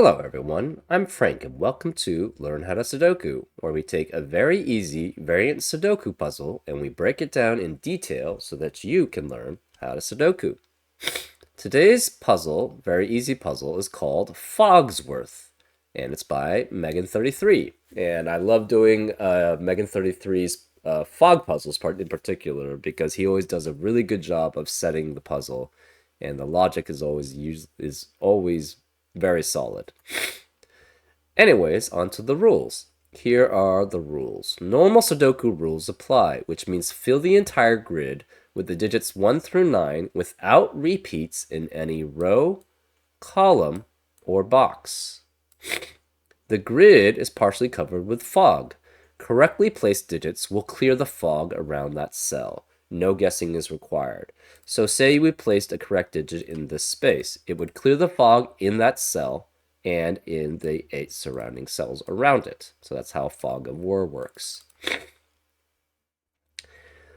Hello everyone, I'm Frank and welcome to Learn How to Sudoku, where we take a very easy variant Sudoku puzzle and we break it down in detail so that you can learn how to Sudoku. Today's puzzle, very easy puzzle, is called Fogsworth, and it's by Megan33. And I love doing Megan33's fog puzzles part in particular because he always does a really good job of setting the puzzle, and the logic is always very solid. Anyways, on to the rules. Here are the rules. Normal Sudoku rules apply, which means fill the entire grid with the digits 1 through 9 without repeats in any row, column, or box. The grid is partially covered with fog. Correctly placed digits will clear the fog around that cell. No guessing is required. So say we placed a correct digit in this space. It would clear the fog in that cell and in the 8 surrounding cells around it. So that's how fog of war works.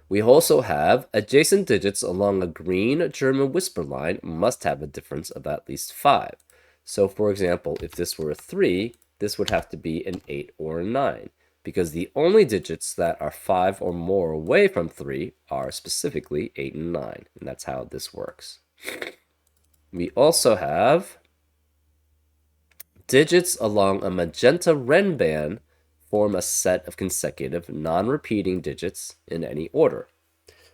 We also have adjacent digits along a green German whisper line must have a difference of at least 5. So for example, if this were a 3, this would have to be an 8 or a 9, because the only digits that are 5 or more away from 3 are specifically 8 and 9, and that's how this works. We also have digits along a magenta Ren band form a set of consecutive non-repeating digits in any order.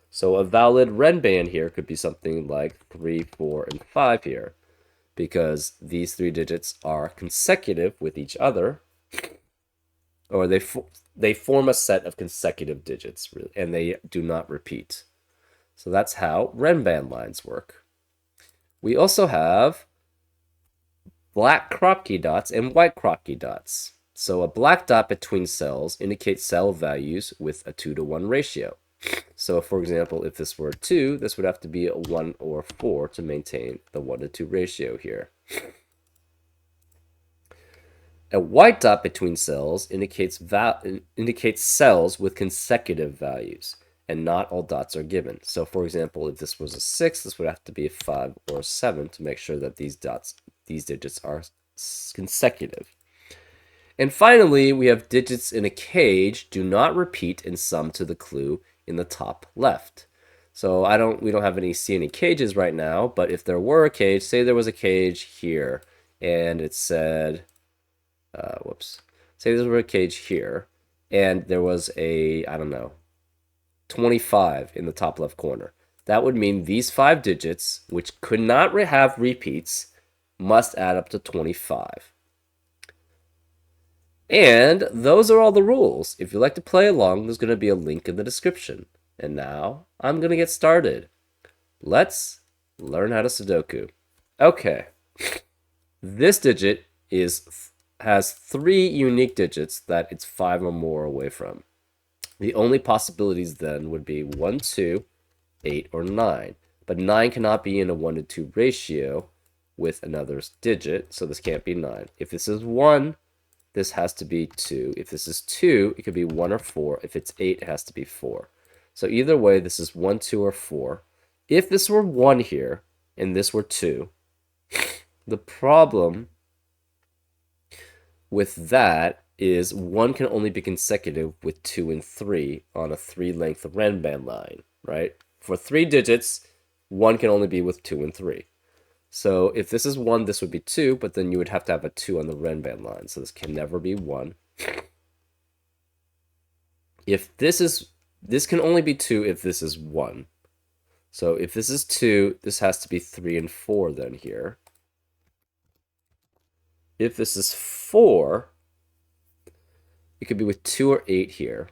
So a valid Ren band here could be something like 3, 4, and 5 here, because these 3 digits are consecutive with each other, or they form a set of consecutive digits, really, and they do not repeat. So that's how Ren band lines work. We also have black Kropke dots and white Kropke dots. So a black dot between cells indicates cell values with a 2-to-1 ratio. So for example, if this were a 2, this would have to be a 1 or 4 to maintain the 1-to-2 ratio here. A white dot between cells indicates cells with consecutive values, and not all dots are given. So for example, if this was a 6, this would have to be a 5 or a 7 to make sure that these digits are consecutive. And finally, we have digits in a cage do not repeat and sum to the clue in the top left. So we don't see any cages right now, but if there were a cage, say there was a cage here, and it said, say there were a cage here, and there was a, 25 in the top left corner. That would mean these 5 digits, which could not have repeats, must add up to 25. And those are all the rules. If you'd like to play along, there's going to be a link in the description. And now, I'm going to get started. Let's learn how to Sudoku. Okay. This digit has 3 unique digits that it's 5 or more away from. The only possibilities then would be 1, 2, 8, or 9. But 9 cannot be in a 1-to-2 ratio with another digit, so this can't be 9. If this is 1, this has to be 2. If this is 2, it could be 1 or 4. If it's 8, it has to be 4. So either way, this is 1, 2, or 4. If this were 1 here, and this were 2, the problem with that is 1 can only be consecutive with 2 and 3 on a 3-length Ren band line, right? For 3 digits, 1 can only be with 2 and 3. So if this is 1, this would be 2, but then you would have to have a 2 on the Ren band line, so this can never be 1. This can only be 2 if this is 1. So if this is 2, this has to be 3 and 4 then here. If this is 4, it could be with 2 or 8 here.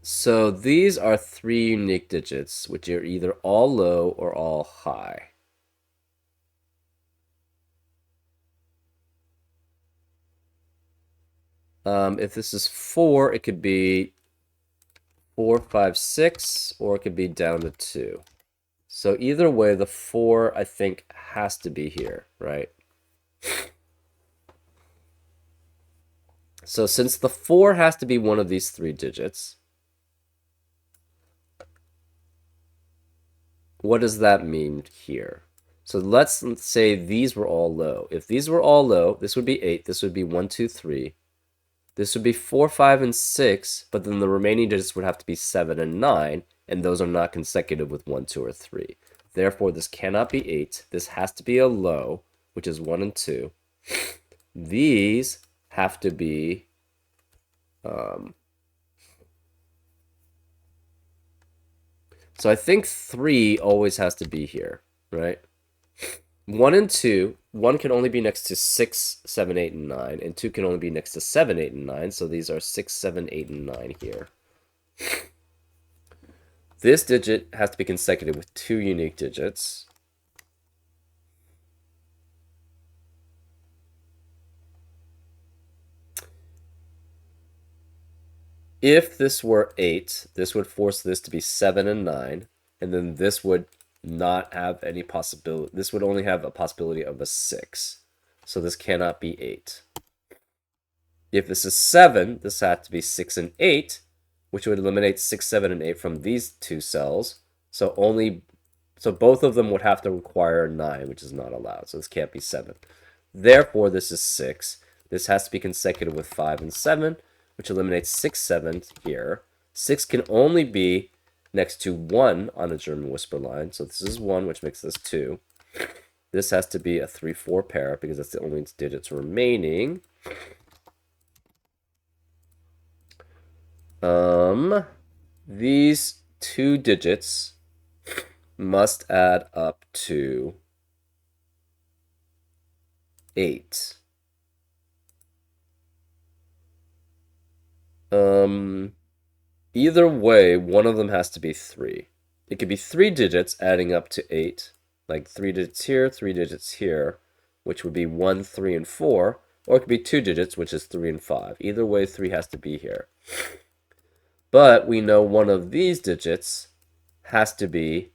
So these are 3 unique digits, which are either all low or all high. If this is 4, it could be 4, 5, 6, or it could be down to 2. So either way, the 4, I think, has to be here, right? So since the 4 has to be one of these 3 digits, what does that mean here? So let's say these were all low. If these were all low, this would be 8, this would be 1, 2, 3. This would be 4, 5, and 6, but then the remaining digits would have to be 7 and 9, and those are not consecutive with 1, 2, or 3. Therefore, this cannot be 8. This has to be a low, which is 1 and 2. These have to be so I think 3 always has to be here, right? 1 and 2, 1 can only be next to 6, 7, 8, and 9, and 2 can only be next to 7, 8, and 9, so these are 6, 7, 8, and 9 here. This digit has to be consecutive with 2 unique digits. If this were 8, this would force this to be 7 and 9, and then this would not have any possibility. This would only have a possibility of a 6. So this cannot be 8. If this is 7, this had to be 6 and 8, which would eliminate 6, 7, and 8 from these two cells. So both of them would have to require 9, which is not allowed. So this can't be 7. Therefore, this is 6. This has to be consecutive with 5 and 7, which eliminates 6, 7 here. 6 can only be next to 1 on a German whisper line. So this is 1, which makes this 2. This has to be a 3, 4 pair because that's the only digits remaining. These 2 digits must add up to 8. Either way, one of them has to be 3. It could be 3 digits adding up to 8, like 3 digits here, 3 digits here, which would be 1, 3, and 4, or it could be 2 digits, which is 3 and 5. Either way, 3 has to be here. But we know one of these digits has to be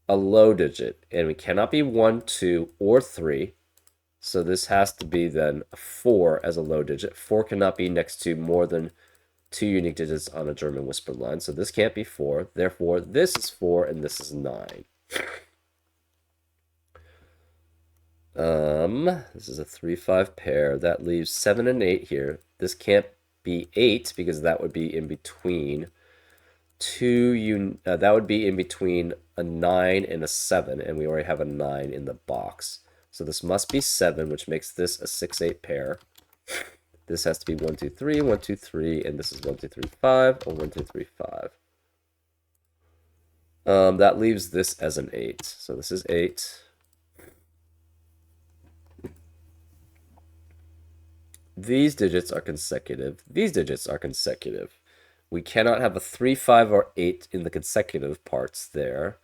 a low digit, and we cannot be 1, 2, or 3. So this has to be then 4 as a low digit. 4 cannot be next to more than 2 unique digits on a German whisper line. So this can't be 4. Therefore, this is 4 and this is 9. This is a 3, 5 pair. That leaves 7 and 8 here. This can't be 8 because that would be in between that would be in between a 9 and a 7, and we already have a 9 in the box. So this must be 7, which makes this a 6, 8 pair. This has to be 1, 2, 3, 1, 2, 3, and this is 1, 2, 3, 5, or 1, 2, 3, 5. That leaves this as an 8. So this is 8. These digits are consecutive. These digits are consecutive. We cannot have a 3, 5, or 8 in the consecutive parts there.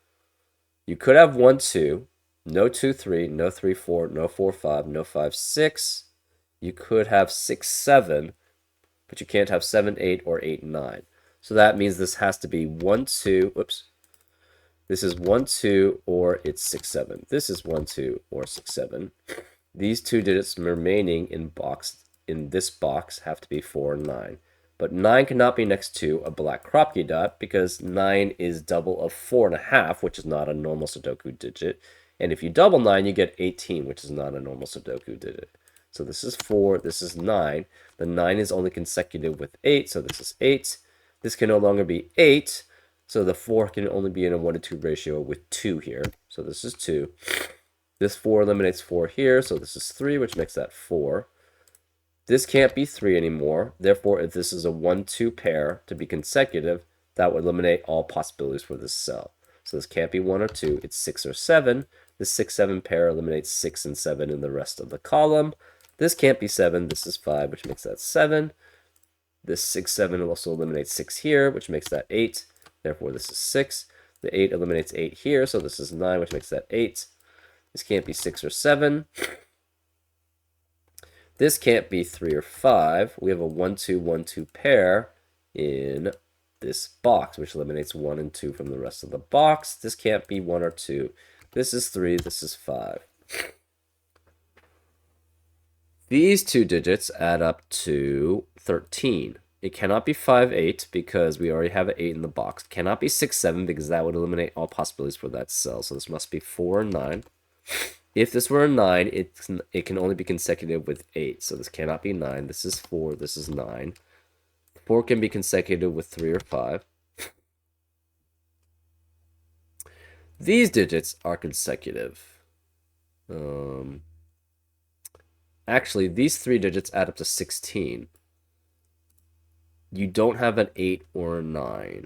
You could have 1, 2, no 2, 3, no 3, 4, no 4, 5, no 5, 6. You could have 6, 7, but you can't have 7, 8, or 8, 9. So that means this has to be 1, 2, whoops. This is 1, 2, or it's 6, 7. This is 1, 2, or 6, 7. These 2 digits remaining in this box have to be 4 and 9. But 9 cannot be next to a black crop key dot because 9 is double of 4.5, which is not a normal Sudoku digit. And if you double 9, you get 18, which is not a normal Sudoku digit. So this is 4, this is 9. The 9 is only consecutive with 8, so this is 8. This can no longer be 8, so the 4 can only be in a 1 to 2 ratio with 2 here. So this is 2. This 4 eliminates 4 here, so this is 3, which makes that 4. This can't be 3 anymore. Therefore, if this is a 1, 2 pair to be consecutive, that would eliminate all possibilities for this cell. So this can't be 1 or 2. It's 6 or 7. This 6, 7 pair eliminates 6 and 7 in the rest of the column. This can't be 7. This is 5, which makes that 7. This 6, 7 also eliminates 6 here, which makes that 8. Therefore, this is 6. The 8 eliminates 8 here, so this is 9, which makes that 8. This can't be 6 or 7. This can't be 3 or 5. We have a 1, 2, 1, 2 pair in this box, which eliminates 1 and 2 from the rest of the box. This can't be 1 or 2. This is 3. This is 5. These two digits add up to 13. It cannot be 5, 8 because we already have an 8 in the box. It cannot be 6, 7 because that would eliminate all possibilities for that cell. So this must be 4 and 9. If this were a 9, it can only be consecutive with 8. So this cannot be 9. This is 4. This is 9. 4 can be consecutive with 3 or 5. These digits are consecutive. Actually, these 3 digits add up to 16. You don't have an 8 or a 9.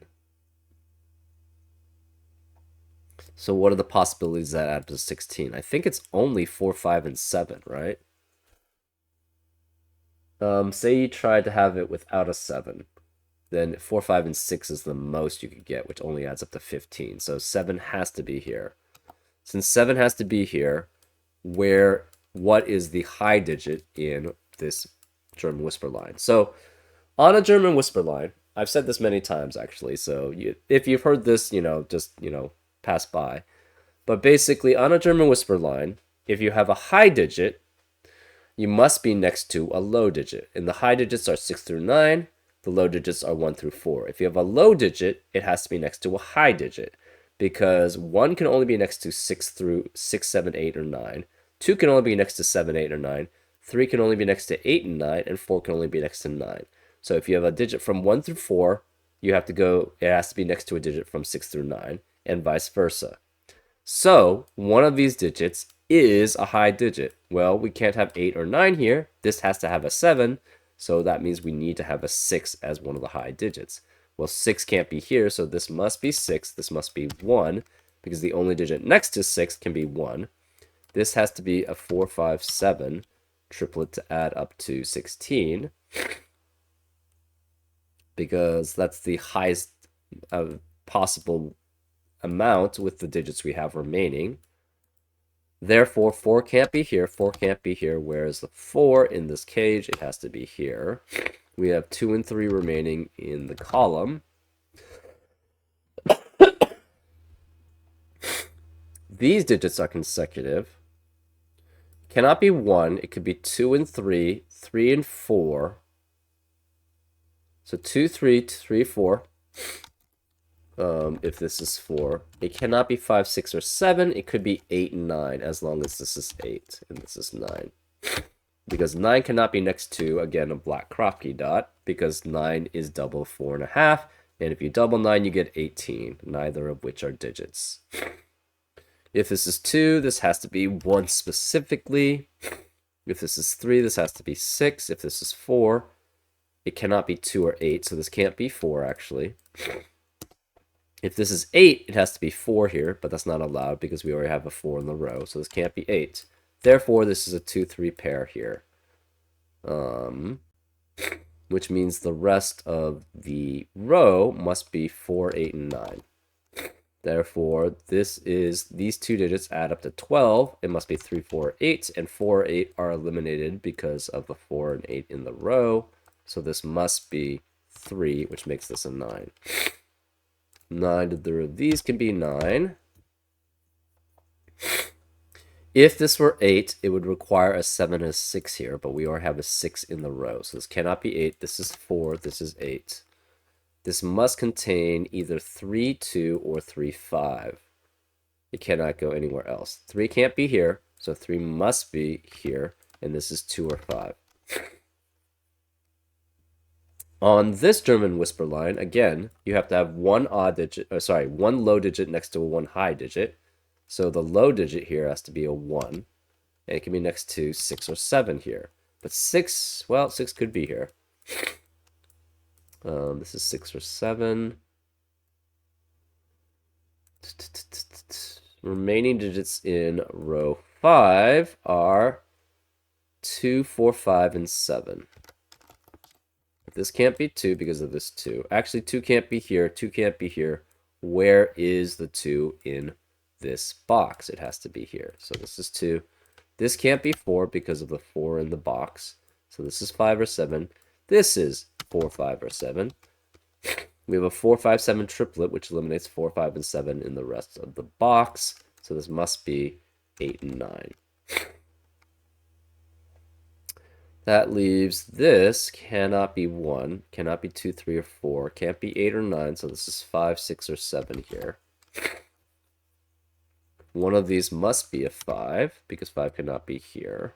So what are the possibilities that add up to 16? I think it's only 4, 5, and 7, right? Say you tried to have it without a 7. Then 4, 5, and 6 is the most you could get, which only adds up to 15. So 7 has to be here. Since 7 has to be here, what is the high digit in this German whisper line? So on a German whisper line, I've said this many times actually, so if you've heard this, just, pass by. But basically, on a German whisper line, if you have a high digit, you must be next to a low digit. And the high digits are 6 through 9, the low digits are 1 through 4. If you have a low digit, it has to be next to a high digit because 1 can only be next to 6 through 6, 7, 8, or 9. 2 can only be next to 7, 8, or 9. 3 can only be next to 8 and 9, and 4 can only be next to 9. So if you have a digit from 1 through 4, it has to be next to a digit from 6 through 9, and vice versa. So one of these digits is a high digit. Well, we can't have 8 or 9 here. This has to have a 7, so that means we need to have a 6 as one of the high digits. Well, 6 can't be here, so this must be 6. This must be 1, because the only digit next to 6 can be 1. This has to be a 4, 5, 7 triplet to add up to 16, because that's the highest possible amount with the digits we have remaining. Therefore, 4 can't be here, 4 can't be here, whereas the 4 in this cage, it has to be here. We have 2 and 3 remaining in the column. These digits are consecutive. Cannot be 1, it could be 2 and 3, 3 and 4. So 2, 3, 3, 4. If this is 4. It cannot be 5, 6, or 7. It could be 8 and 9, as long as this is 8 and this is 9. Because 9 cannot be next to, again, a black Kropke dot, because 9 is double 4.5, and if you double 9, you get 18, neither of which are digits. If this is 2, this has to be 1 specifically. If this is 3, this has to be 6. If this is 4, it cannot be 2 or 8, so this can't be 4, actually. If this is 8, it has to be 4 here, but that's not allowed because we already have a 4 in the row, so this can't be 8. Therefore, this is a 2, 3 pair here. Which means the rest of the row must be 4, 8, and 9. Therefore, these two digits add up to 12. It must be 3, 4, 8, and 4, 8 are eliminated because of the 4 and 8 in the row. So this must be 3, which makes this a 9. Neither of these can be 9. If this were 8, it would require a 7 and a 6 here, but we already have a 6 in the row. So this cannot be 8. This is 4. This is 8. This must contain either 3, 2, or 3, 5. It cannot go anywhere else. 3 can't be here, so 3 must be here, and this is 2 or 5. On this German whisper line, again, you have to have one low digit next to a one high digit. So the low digit here has to be a 1, and it can be next to 6 or 7 here. But 6, well, 6 could be here. This is 6 or 7. Remaining digits in row 5 are 2, 4, 5, and 7. This can't be 2 because of this 2. Actually, 2 can't be here. 2 can't be here. Where is the 2 in this box? It has to be here. So this is 2. This can't be 4 because of the 4 in the box. So this is 5 or 7. This is 4, 5, or 7. We have a 4, 5, 7 triplet, which eliminates 4, 5, and 7 in the rest of the box. So this must be 8 and 9. That leaves this cannot be 1, cannot be 2, 3, or 4, can't be 8 or 9, so this is 5, 6, or 7 here. One of these must be a 5, because 5 cannot be here.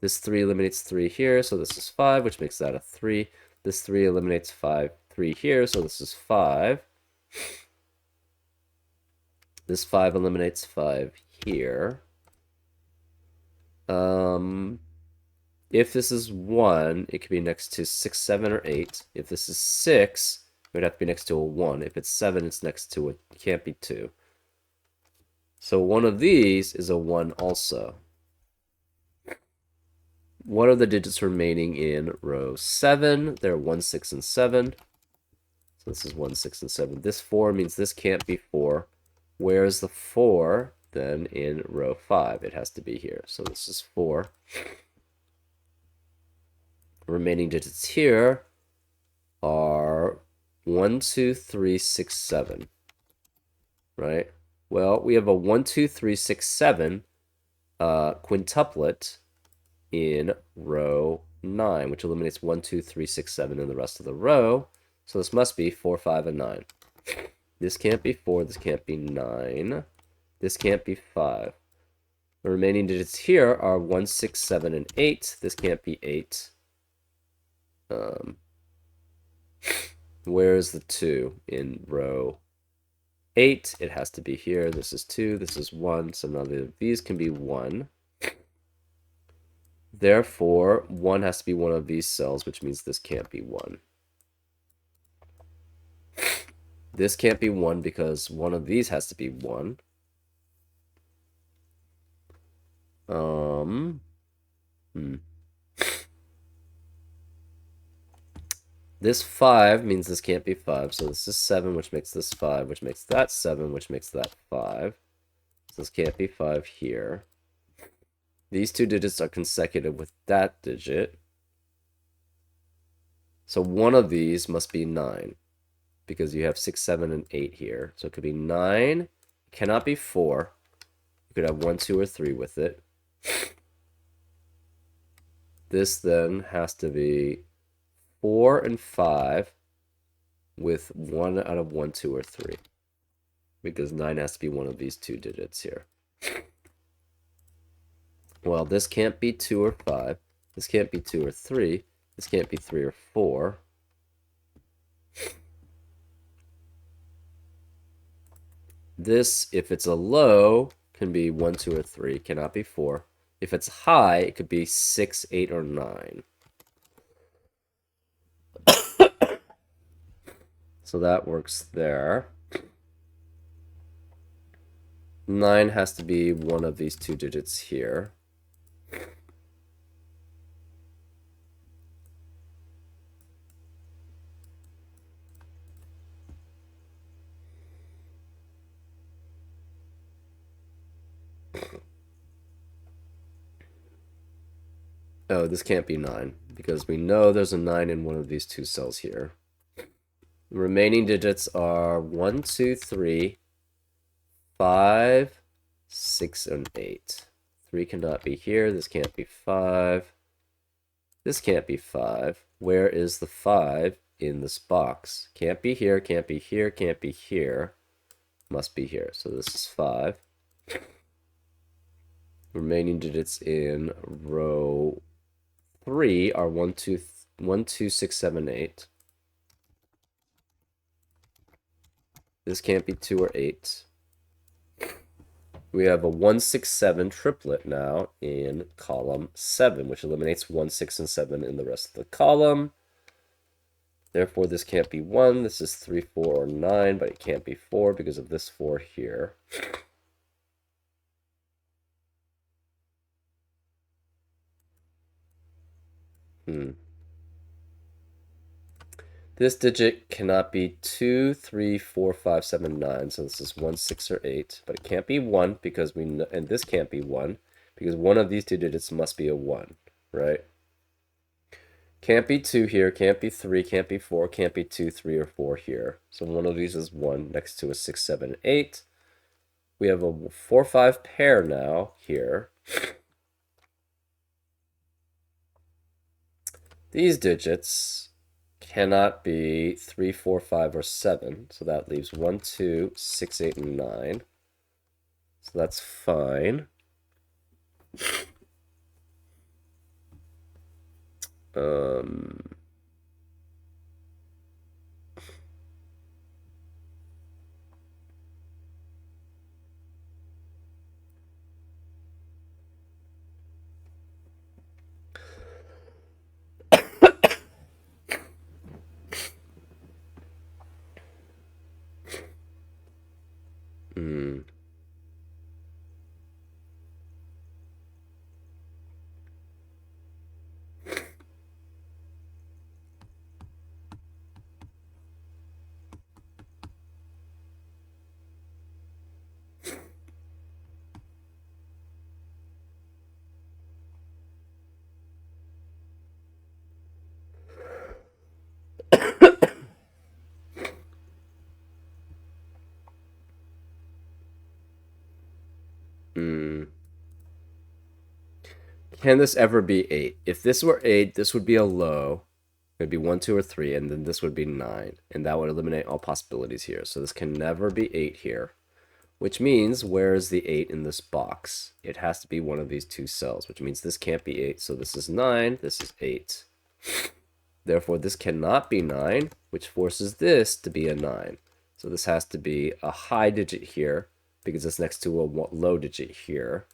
This 3 eliminates 3 here, so this is 5, which makes that a 3. This 3 eliminates 5, 3 here, so this is 5. This 5 eliminates 5 here. If this is 1, it could be next to 6, 7, or 8. If this is 6, it would have to be next to a 1. If it's 7, it's next to it can't be 2. So one of these is a 1 also. What are the digits remaining in row 7? They're 1, 6, and 7. So this is 1, 6, and 7. This 4 means this can't be 4. Where is the 4 then in row 5? It has to be here. So this is 4. Remaining digits here are 1, 2, 3, 6, 7. Right? Well, we have a 1, 2, 3, 6, 7 quintuplet in row 9, which eliminates 1, 2, 3, 6, 7 in the rest of the row. So this must be 4, 5, and 9. This can't be 4, this can't be 9. This can't be 5. The remaining digits here are 1, 6, 7, and 8. This can't be 8. Where is the 2 in row 8? It has to be here. This is 2, this is 1, so none of these can be 1. Therefore, 1 has to be one of these cells, which means this can't be 1. This can't be 1 because one of these has to be 1. This 5 means this can't be 5, so this is 7, which makes this 5, which makes that 7, which makes that 5. So this can't be 5 here. These two digits are consecutive with that digit. So one of these must be 9, because you have 6, 7, and 8 here. So it could be 9, it cannot be 4. You could have 1, 2, or 3 with it. This then has to be 4 and 5 with 1 out of 1, 2, or 3. Because 9 has to be one of these two digits here. Well, this can't be 2 or 5. This can't be 2 or 3. This can't be 3 or 4. This, if it's a low, can be 1, 2, or 3. Cannot be 4. If it's high, it could be 6, 8, or 9. So that works there. 9 has to be one of these two digits here. Oh, this can't be 9, because we know there's a 9 in one of these two cells here. The remaining digits are 1, 2, 3, 5, 6, and 8. 3 cannot be here. This can't be 5. This can't be 5. Where is the 5 in this box? Can't be here, can't be here, can't be here. Must be here. So this is 5. Remaining digits in row 3 are 1, 2, 6, 7, 8. This can't be 2 or 8. We have a 1, 6, 7 triplet now in column 7, which eliminates 1, 6, and 7 in the rest of the column. Therefore, this can't be 1. This is 3, 4, or 9, but it can't be 4 because of this 4 here. This digit cannot be 2, 3, 4, 5, 7, 9. So this is 1, 6, or 8. But it can't be 1 because we know, and this can't be 1 because one of these two digits must be a 1, right? Can't be 2 here, can't be 3, can't be 4, can't be 2, 3, or 4 here. So one of these is 1 next to a 6, 7, 8. We have a 4, 5 pair now here. These digits cannot be 3, 4, 5, or 7. So that leaves 1, 2, 6, 8, and 9. So that's fine. Um, hmm. Hmm. Can this ever be 8? If this were 8, this would be a low. It would be 1, 2, or 3, and then this would be 9. And that would eliminate all possibilities here. So this can never be 8 here. Which means, where is the 8 in this box? It has to be one of these two cells, which means this can't be 8. So this is 9, this is 8. Therefore, this cannot be 9, which forces this to be a 9. So this has to be a high digit here, because it's next to a low digit here.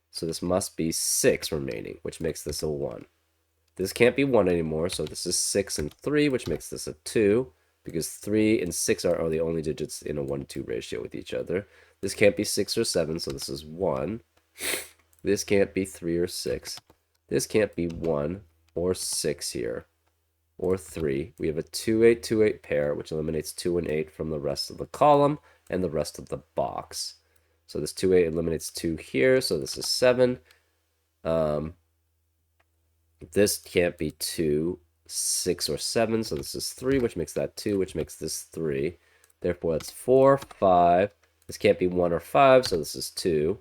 So this must be 6 remaining, which makes this a 1. This can't be 1 anymore, so this is 6 and 3, which makes this a 2, because 3 and 6 are the only digits in a 1-2 ratio with each other. This can't be 6 or 7, so this is 1. This can't be 3 or 6. This can't be 1 or 6 here, or 3. We have a 2-8, 2-8 pair, which eliminates 2 and 8 from the rest of the column and the rest of the box. So this 2-8 eliminates 2 here, so this is 7. This can't be 2, 6, or 7, so this is 3, which makes that 2, which makes this 3. Therefore, that's 4, 5. This can't be 1 or 5, so this is 2.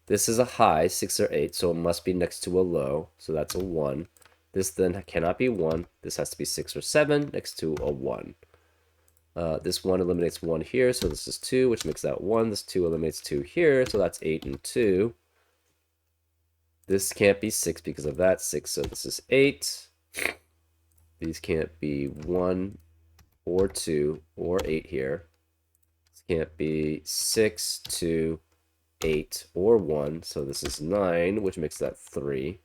This is a high, 6 or 8, so it must be next to a low, so that's a 1. This then cannot be 1. This has to be 6 or 7 next to a 1. This 1 eliminates 1 here, so this is 2, which makes that 1. This 2 eliminates 2 here, so that's 8 and 2. This can't be 6 because of that 6, so this is 8. These can't be 1 or 2 or 8 here. This can't be 6, 2, 8, or 1, so this is 9, which makes that 3.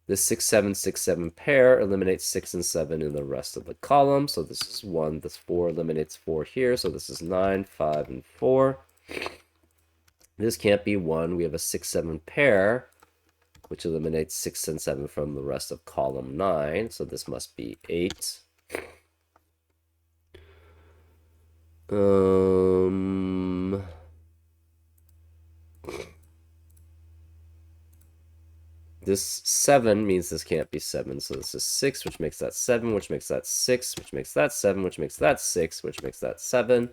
This 6, 7, 6, 7 pair eliminates 6 and 7 in the rest of the column, so this is 1. This 4 eliminates 4 here, so this is 9, 5, and 4. This can't be 1. We have a 6, 7 pair, which eliminates 6 and 7 from the rest of column 9. So this must be 8. This 7 means this can't be 7. So this is 6, which makes that 7, which makes that 6, which makes that 7, which makes that 6, which makes that 7.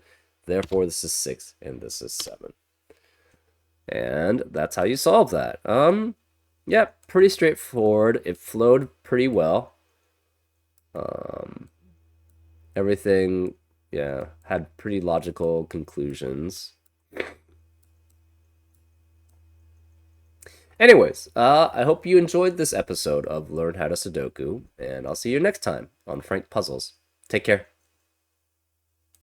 Therefore, this is 6, and this is 7. And that's how you solve that. Yeah, pretty straightforward. It flowed pretty well. Everything, yeah, had pretty logical conclusions. Anyways, I hope you enjoyed this episode of Learn How to Sudoku, and I'll see you next time on Frank Puzzles. Take care.